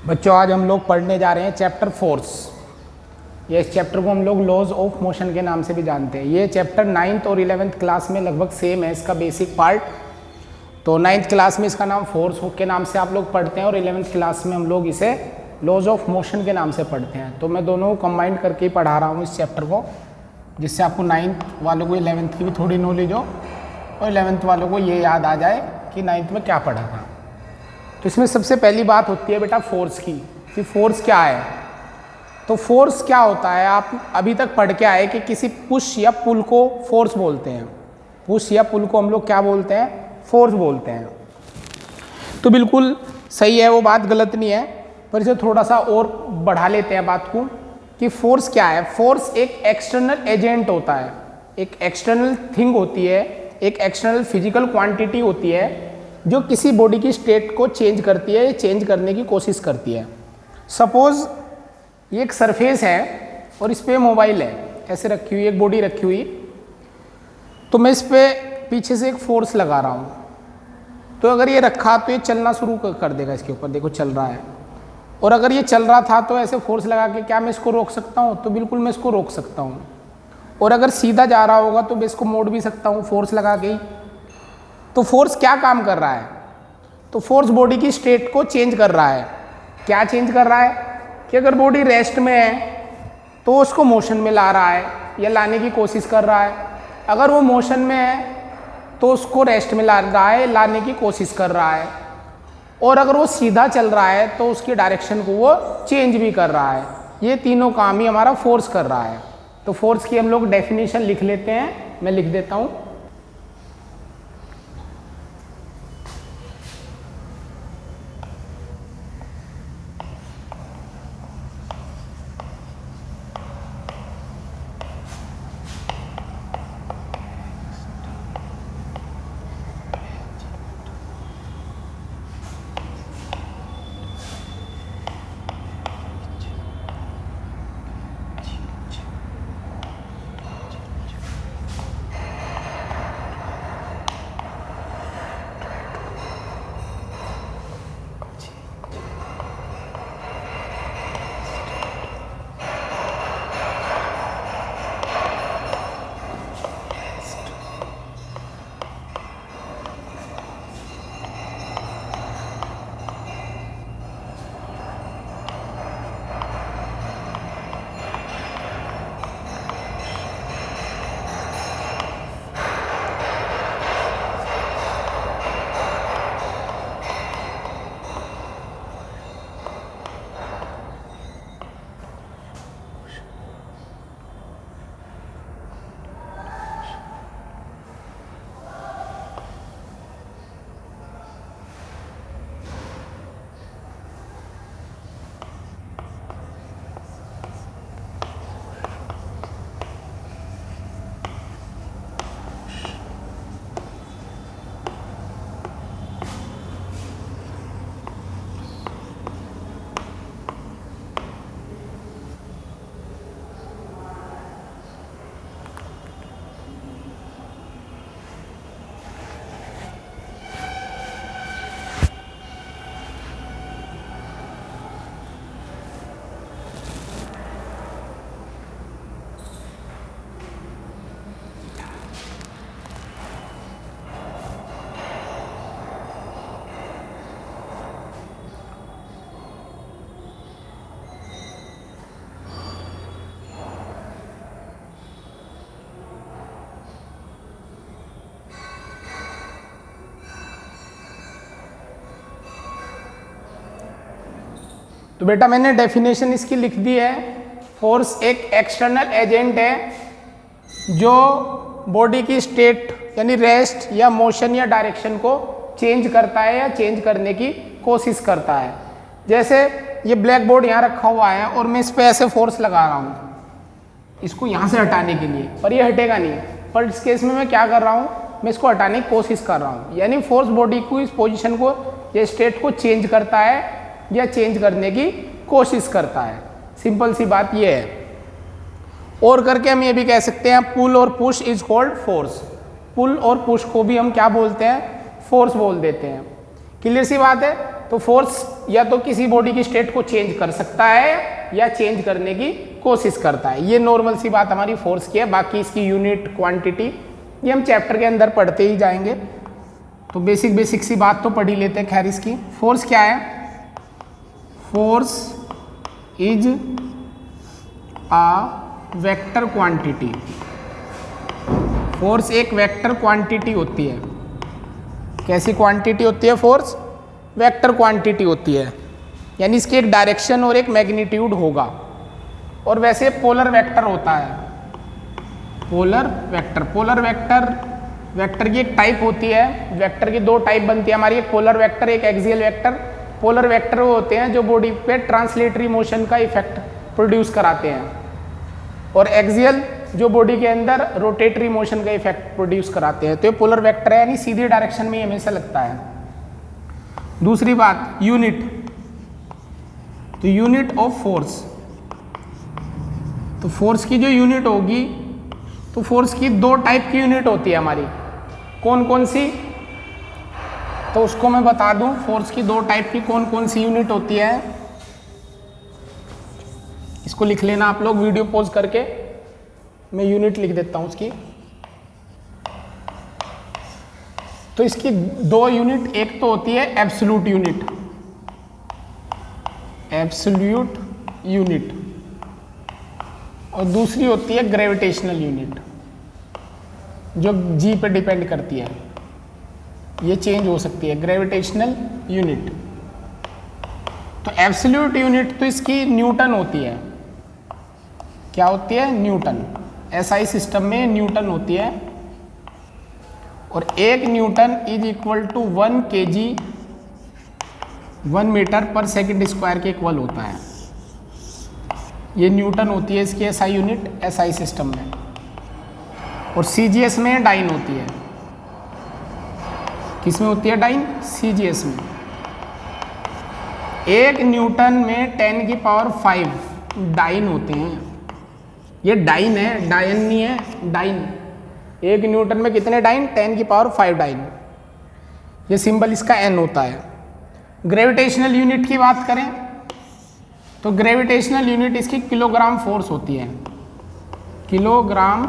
बच्चों आज हम लोग पढ़ने जा रहे हैं चैप्टर फोर्स। ये इस चैप्टर को हम लोग लॉज ऑफ मोशन के नाम से भी जानते हैं। ये चैप्टर 9th और 11th क्लास में लगभग सेम है, इसका बेसिक पार्ट। तो 9th क्लास में इसका नाम फोर्स के नाम से आप लोग पढ़ते हैं और 11th क्लास में हम लोग इसे लॉज ऑफ मोशन के नाम से पढ़ते हैं। तो मैं दोनों को कंबाइंड करके ही पढ़ा रहा हूँ इस चैप्टर को, जिससे आपको 9th वालों को 11th की भी थोड़ी नॉलेज हो और 11th वालों को ये याद आ जाए कि 9th में क्या पढ़ा था। तो इसमें सबसे पहली बात होती है बेटा फोर्स की, कि फोर्स क्या है। तो फोर्स क्या होता है, आप अभी तक पढ़ के आए कि किसी पुश या पुल को फोर्स बोलते हैं। पुश या पुल को हम लोग क्या बोलते हैं, फोर्स बोलते हैं। तो बिल्कुल सही है, वो बात गलत नहीं है, पर इसे थोड़ा सा और बढ़ा लेते हैं बात को कि फोर्स क्या है। फोर्स एक एक्सटर्नल एजेंट होता है, एक एक्सटर्नल थिंग होती है, एक एक्सटर्नल फिजिकल क्वांटिटी होती है जो किसी बॉडी की स्टेट को चेंज करती है या चेंज करने की कोशिश करती है। सपोज ये एक सरफेस है और इस पर मोबाइल है, ऐसे रखी हुई, एक बॉडी रखी हुई, तो मैं इस पर पीछे से एक फोर्स लगा रहा हूँ। तो अगर ये रखा तो ये चलना शुरू कर देगा, इसके ऊपर देखो चल रहा है। और अगर ये चल रहा था तो ऐसे फोर्स लगा के क्या मैं इसको रोक सकता हूँ? तो बिल्कुल मैं इसको रोक सकता हूँ। और अगर सीधा जा रहा होगा तो मैं इसको मोड़ भी सकता हूँ फोर्स लगा के ही। तो फोर्स क्या काम कर रहा है? तो फोर्स बॉडी की स्टेट को चेंज कर रहा है। क्या चेंज कर रहा है कि अगर बॉडी रेस्ट में है तो उसको मोशन में ला रहा है या लाने की कोशिश कर रहा है। अगर वो मोशन में है तो उसको रेस्ट में ला रहा है, लाने की कोशिश कर रहा है। और अगर वो सीधा चल रहा है तो उसकी डायरेक्शन को वो चेंज भी कर रहा है। ये तीनों काम ही हमारा फोर्स कर रहा है। तो फोर्स की हम लोग डेफिनेशन लिख लेते हैं, मैं लिख देता हूँ। तो बेटा मैंने डेफिनेशन इसकी लिख दी है। फोर्स एक एक्सटर्नल एजेंट है जो बॉडी की स्टेट यानी रेस्ट या मोशन या डायरेक्शन को चेंज करता है या चेंज करने की कोशिश करता है। जैसे ये ब्लैक बोर्ड यहाँ रखा हुआ है और मैं इस पर ऐसे फोर्स लगा रहा हूँ इसको यहाँ से हटाने के लिए, पर ये हटेगा नहीं। पर इस केस में मैं क्या कर रहा हूँ, मैं इसको हटाने की कोशिश कर रहा हूँ। यानी फोर्स बॉडी को इस पोजीशन को या स्टेट को चेंज करता है या चेंज करने की कोशिश करता है। सिंपल सी बात ये है। और करके हम ये भी कह सकते हैं पुल और पुश इज कॉल्ड फोर्स। पुल और पुश को भी हम क्या बोलते हैं, फोर्स बोल देते हैं। क्लियर सी बात है। तो फोर्स या तो किसी बॉडी की स्टेट को चेंज कर सकता है या चेंज करने की कोशिश करता है। ये नॉर्मल सी बात हमारी फोर्स की है। बाकी इसकी यूनिट, क्वांटिटी ये हम चैप्टर के अंदर पढ़ते ही जाएंगे। तो बेसिक सी बात तो पढ़ ही लेते हैं। खैर इसकी फोर्स क्या है? Force is a vector quantity. Force एक वेक्टर क्वांटिटी होती है। कैसी क्वांटिटी होती है फोर्स? वेक्टर क्वांटिटी होती है, यानी इसकी एक डायरेक्शन और एक मैग्नीट्यूड होगा। और वैसे पोलर वेक्टर होता है। पोलर वेक्टर की एक टाइप होती है। वेक्टर की दो टाइप बनती है हमारी, एक पोलर वेक्टर, एक एक्सियल वेक्टर। पोलर वेक्टर वो होते हैं जो बॉडी पे ट्रांसलेटरी मोशन का इफेक्ट प्रोड्यूस कराते हैं, और एक्सियल जो बॉडी के अंदर रोटेटरी मोशन का इफेक्ट प्रोड्यूस कराते हैं। तो ये पोलर वेक्टर है, यानी सीधी डायरेक्शन में हमेशा लगता है। दूसरी बात, यूनिट। तो यूनिट ऑफ फोर्स, तो फोर्स की जो यूनिट होगी, तो फोर्स की दो टाइप की यूनिट होती है हमारी। कौन कौन सी? तो उसको मैं बता दूं, फोर्स की दो टाइप की कौन कौन सी यूनिट होती है। इसको लिख लेना आप लोग, वीडियो पॉज करके मैं यूनिट लिख देता हूं उसकी। तो इसकी दो यूनिट, एक तो होती है एब्सोल्यूट यूनिट, और दूसरी होती है ग्रेविटेशनल यूनिट, जो जी पे डिपेंड करती है। ये चेंज हो सकती है, ग्रेविटेशनल यूनिट। तो एब्सोल्यूट यूनिट तो इसकी न्यूटन होती है। क्या होती है? न्यूटन। एसआई सिस्टम में न्यूटन होती है, और एक newton is equal to 1 kg 1 metre पर सेकंड स्क्वायर के इक्वल होता है। ये न्यूटन होती है इसकी एसआई यूनिट, एसआई सिस्टम में। और सीजीएस में डाइन होती है। किसमें होती है डाइन? सीजीएस में। एक न्यूटन में 10 की पावर 5 डाइन होते हैं। ये डाइन है, डायन नहीं है, डाइन। एक न्यूटन में कितने डाइन? 10 की पावर 5 डाइन। ये सिंबल इसका एन होता है। ग्रेविटेशनल यूनिट की बात करें तो ग्रेविटेशनल यूनिट इसकी किलोग्राम फोर्स होती है। किलोग्राम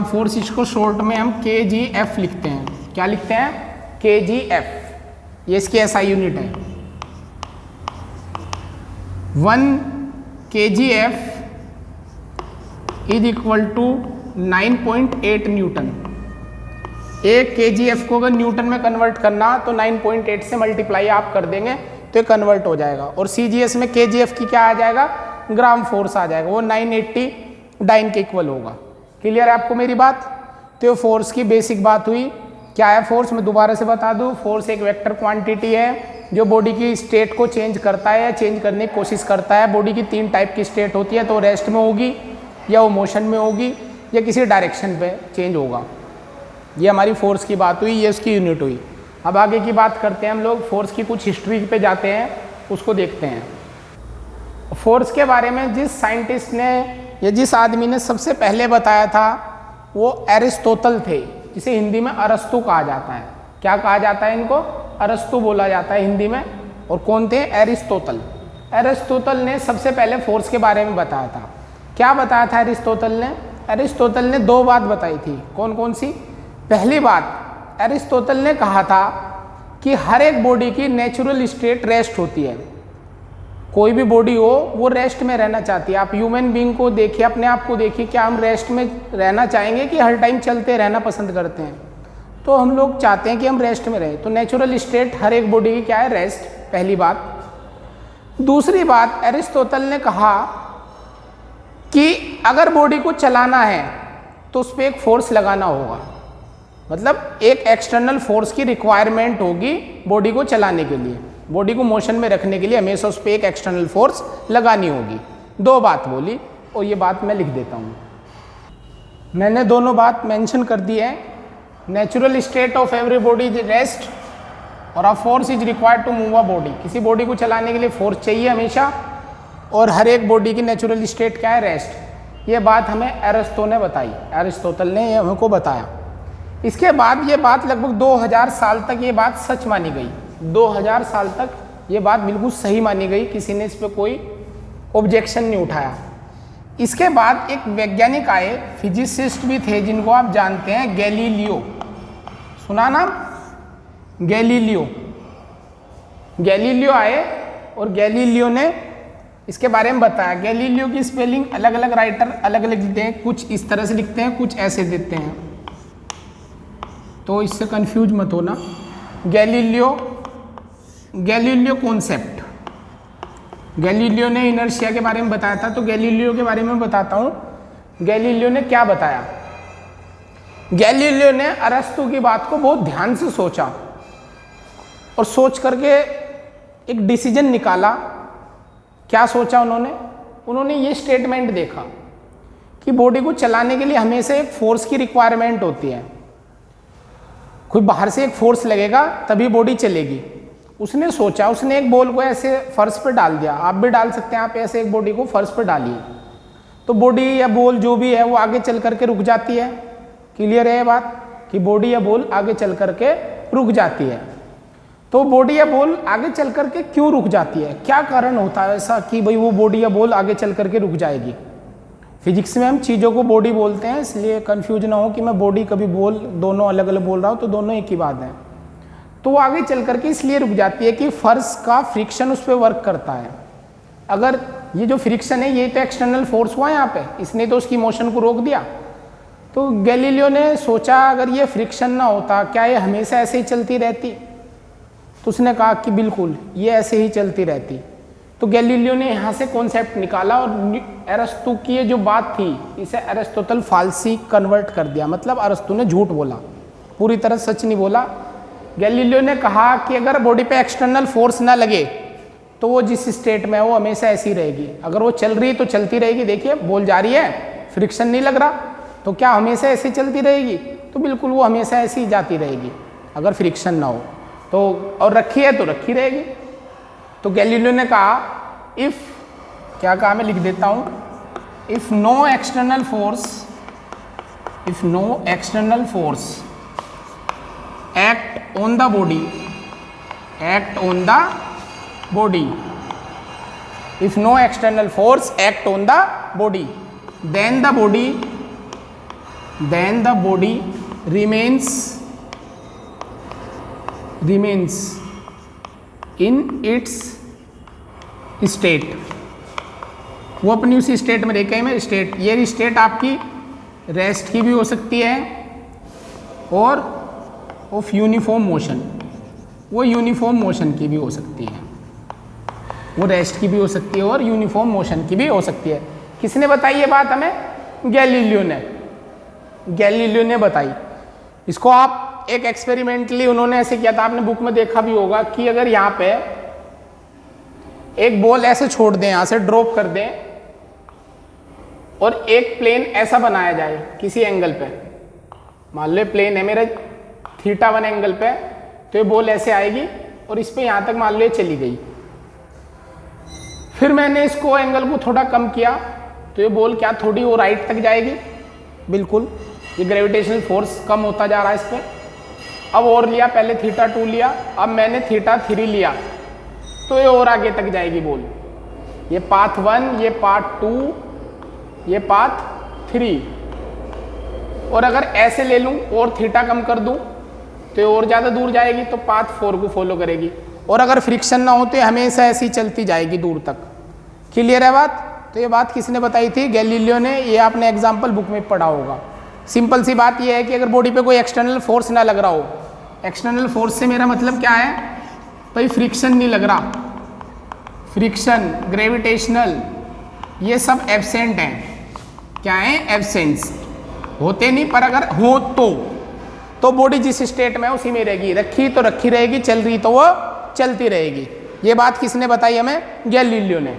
फोर्स, इसको शॉर्ट में हम KGF लिखते हैं। क्या लिखते हैं? KGF। ये इसकी एसआई यूनिट है। 1 kgf is equal to 9.8 newton. एक kgf को अगर न्यूटन में कन्वर्ट करना तो 9.8 से मल्टीप्लाई आप कर देंगे तो ये कन्वर्ट हो जाएगा। और CGS में kgf की क्या आ जाएगा? ग्राम फोर्स आ जाएगा। वो 980 डाइन के इक्वल होगा। क्लियर है आपको मेरी बात? तो ये फोर्स की बेसिक बात हुई। क्या है फोर्स? मैं दोबारा से बता दूं, फोर्स एक वेक्टर क्वांटिटी है जो बॉडी की स्टेट को चेंज करता है या चेंज करने की कोशिश करता है। बॉडी की 3 टाइप की स्टेट होती है, तो रेस्ट में होगी, या वो मोशन में होगी, या किसी डायरेक्शन पे चेंज होगा। ये हमारी फोर्स की बात हुई, ये उसकी यूनिट हुई। अब आगे की बात करते हैं हम लोग, फोर्स की कुछ हिस्ट्री पे जाते हैं, उसको देखते हैं। फोर्स के बारे में जिस साइंटिस्ट ने या जिस आदमी ने सबसे पहले बताया था वो एरिस्टोटल थे, जिसे हिंदी में अरस्तु कहा जाता है। क्या कहा जाता है इनको? अरस्तु बोला जाता है हिंदी में। और कौन थे? एरिस्टोटल। एरिस्टोटल ने सबसे पहले फोर्स के बारे में बताया था। क्या बताया था एरिस्टोटल ने? एरिस्टोटल ने 2 बात बताई थी। कौन कौन सी? पहली बात, एरिस्टोटल ने कहा था कि हर एक बॉडी की नेचुरल स्टेट रेस्ट होती है। कोई भी बॉडी हो वो रेस्ट में रहना चाहती है। आप ह्यूमन बीइंग को देखिए, अपने आप को देखिए, क्या हम रेस्ट में रहना चाहेंगे कि हर टाइम चलते रहना पसंद करते हैं? तो हम लोग चाहते हैं कि हम रेस्ट में रहें। तो नेचुरल स्टेट हर एक बॉडी की क्या है? रेस्ट। पहली बात। दूसरी बात, एरिस्टोटल ने कहा कि अगर बॉडी को चलाना है तो उस पर एक फोर्स लगाना होगा। मतलब एक एक्सटर्नल फोर्स की रिक्वायरमेंट होगी बॉडी को चलाने के लिए, बॉडी को मोशन में रखने के लिए हमेशा उस पर एक एक्सटर्नल फोर्स लगानी होगी। 2 बात बोली, और ये बात मैं लिख देता हूँ। मैंने दोनों बात मेंशन कर दी है। Natural state of every body is rest, और a force is required to move a body. किसी बॉडी को चलाने के लिए फोर्स चाहिए हमेशा, और हर एक बॉडी की नेचुरल स्टेट क्या है? रेस्ट। ये बात हमें एरिस्टो ने बताई, एरिस्टोटल ने ये हमको बताया। इसके बाद ये बात लगभग 2000 साल तक ये बात सच मानी गई। 2000 साल तक ये बात बिल्कुल सही मानी गई, किसी ने इस पर कोई ऑब्जेक्शन नहीं उठाया। इसके बाद एक वैज्ञानिक आए, फिजिसिस्ट भी थे, जिनको आप जानते हैं, गैलीलियो। सुना नाम? गैलीलियो। गैलीलियो आए और गैलीलियो ने इसके बारे में बताया। गैलीलियो की स्पेलिंग अलग अलग राइटर अलग अलग लिखते हैं, कुछ इस तरह से लिखते हैं, कुछ ऐसे देते हैं, तो इससे कंफ्यूज मत होना। गैलीलियो कॉन्सेप्ट, गैलीलियो ने इनर्शिया के बारे में बताया था। तो गैलीलियो के बारे में बताता हूँ। गैलीलियो ने क्या बताया? गैलीलियो ने अरस्तु की बात को बहुत ध्यान से सोचा और सोच करके एक डिसीजन निकाला। क्या सोचा उन्होंने? उन्होंने ये स्टेटमेंट देखा कि बॉडी को चलाने के लिए हमेशा एक फोर्स की रिक्वायरमेंट होती है। कोई बाहर से एक फोर्स लगेगा तभी बॉडी चलेगी। उसने सोचा, उसने एक बॉल को ऐसे फर्श पर डाल दिया। आप भी डाल सकते हैं, आप ऐसे एक बॉडी को फर्श पर डालिए तो बॉडी या बॉल जो भी है वो आगे चल करके रुक जाती है। क्लियर है ये बात कि बॉडी या बॉल आगे चल करके रुक जाती है। तो बॉडी या बॉल आगे चल करके क्यों रुक जाती है? क्या कारण होता है ऐसा कि भाई वो बॉडी या बॉल आगे चल करके रुक जाएगी? फिजिक्स में हम चीज़ों को बॉडी बोलते हैं, इसलिए कंफ्यूज ना हो कि मैं बॉडी कभी बॉल दोनों अलग अलग बोल रहा हूँ, तो दोनों एक ही बात है। तो वो आगे चल करके इसलिए रुक जाती है कि फर्श का फ्रिक्शन उस पर वर्क करता है। अगर ये जो फ्रिक्शन है ये तो एक्सटर्नल फोर्स हुआ यहाँ पे, इसने तो उसकी मोशन को रोक दिया। तो गैलीलियो ने सोचा अगर ये फ्रिक्शन ना होता क्या ये हमेशा ऐसे ही चलती रहती? तो उसने कहा कि बिल्कुल ये ऐसे ही चलती रहती। तो गैलीलियो ने यहाँ से कॉन्सेप्ट निकाला और अरस्तु की ये जो बात थी इसे अरिस्टोटल फाल्सी कन्वर्ट कर दिया। मतलब अरस्तु ने झूठ बोला, पूरी तरह सच नहीं बोला। गैलीलियो ने कहा कि अगर बॉडी पे एक्सटर्नल फोर्स ना लगे तो वो जिस स्टेट में है वो हमेशा ऐसी रहेगी। अगर वो चल रही है तो चलती रहेगी। देखिए बॉल जा रही है, फ्रिक्शन नहीं लग रहा, तो क्या हमेशा ऐसे चलती रहेगी? तो बिल्कुल वो हमेशा ऐसी ही जाती रहेगी अगर फ्रिक्शन ना हो तो। और रखी है तो रखी रहेगी। तो गैलीलियो ने कहा इफ, क्या कहा मैं लिख देता हूँ, if no external force act on the body, if no external force act on the body, then the body remains in its state। वो अपनी उसी स्टेट में रखे में स्टेट, ये स्टेट आपकी रेस्ट की भी हो सकती है और ऑफ यूनिफॉर्म मोशन, वो यूनिफॉर्म मोशन की भी हो सकती है। वो रेस्ट की भी हो सकती है और यूनिफॉर्म मोशन की भी हो सकती है। किसने बताई ये बात हमें? गैलीलियो ने बताई। इसको आप एक एक्सपेरिमेंटली उन्होंने ऐसे किया था, आपने बुक में देखा भी होगा कि अगर यहाँ पे एक बॉल ऐसे छोड़ दें, यहाँ से ड्रॉप कर दें और एक प्लेन ऐसा बनाया जाए किसी एंगल पे, मान लो प्लेन है मेरा θ1 एंगल पे, तो ये बॉल ऐसे आएगी और इस पे यहाँ तक मान लो ये चली गई। फिर मैंने इसको एंगल को थोड़ा कम किया तो ये बॉल क्या थोड़ी वो राइट तक जाएगी? बिल्कुल, ये ग्रेविटेशनल फोर्स कम होता जा रहा है इस पर। अब और लिया, पहले θ2 लिया, अब मैंने θ3 लिया तो ये और आगे तक जाएगी बॉल। ये पाथ 1, ये पाथ 2, ये पाथ 3। और अगर ऐसे ले लूँ और θ कम कर दूँ तो ये और ज़्यादा दूर जाएगी, तो पाथ 4 को फॉलो करेगी। और अगर फ्रिक्शन ना हो तो हमेशा ऐसी चलती जाएगी दूर तक। क्लियर है बात? तो ये बात किसने बताई थी? गैलीलियो ने। ये आपने एग्जाम्पल बुक में पढ़ा होगा। सिंपल सी बात ये है कि अगर बॉडी पे कोई एक्सटर्नल फोर्स ना लग रहा हो, एक्सटर्नल फोर्स से मेरा मतलब क्या है भाई? फ्रिक्शन नहीं लग रहा, फ्रिक्शन, ग्रेविटेशनल, ये सब एब्सेंट हैं। क्या है? एब्सेंस, होते नहीं, पर अगर हो तो बॉडी जिस स्टेट में है उसी में रहेगी। रखी तो रखी रहेगी, चल रही तो वो चलती रहेगी। ये बात किसने बताई हमें? गैलीलियो ने।